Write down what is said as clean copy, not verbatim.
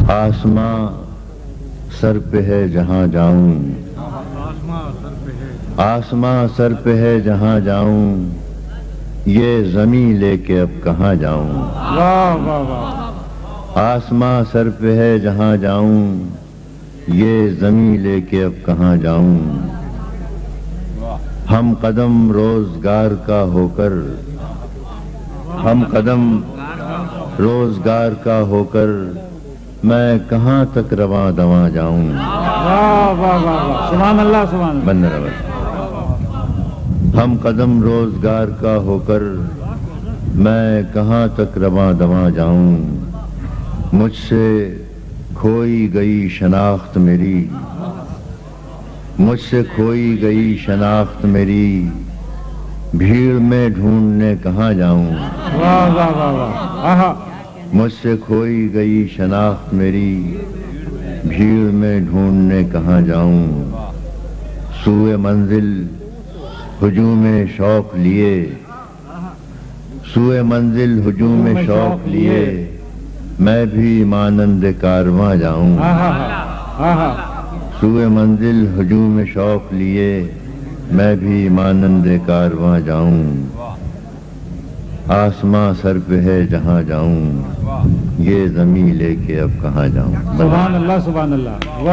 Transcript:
آسماں سر پہ ہے جہاں جاؤں، آسماں سر پہ ہے جہاں جاؤں، یہ زمیں لے کے اب کہاں جاؤں۔ واہ واہ واہ، آسماں سر پہ ہے جہاں جاؤں، یہ زمیں لے کے اب کہاں جاؤں۔ ہم قدم روزگار کا ہو کر، ہم قدم روزگار کا ہو کر، میں کہاں تک رواں دواں جاؤں۔ واہ واہ واہ واہ، سبحان اللہ سبحان اللہ۔ بند رہا۔ ہم قدم روزگار کا ہو کر، میں کہاں تک رواں دواں جاؤں۔ مجھ سے کھوئی گئی شناخت میری، مجھ سے کھوئی گئی شناخت میری، بھیڑ میں ڈھونڈنے کہاں جاؤں۔ واہ واہ واہ واہ، آہا، مجھ سے کھوئی گئی شناخت میری، بھیڑ میں ڈھونڈنے کہاں جاؤں۔ سوئے منزل ہجوم شوق لیے، سوئے منزل ہجوم شوق لیے، میں بھی مانند کارواں جاؤں۔ آہا آہا، سوئے منزل ہجوم شوق لیے، میں بھی مانند کارواں جاؤں۔ آسماں سر پہ ہے جہاں جاؤں، یہ زمیں لے کے اب کہاں جاؤں۔ سبحان اللہ سبحان اللہ۔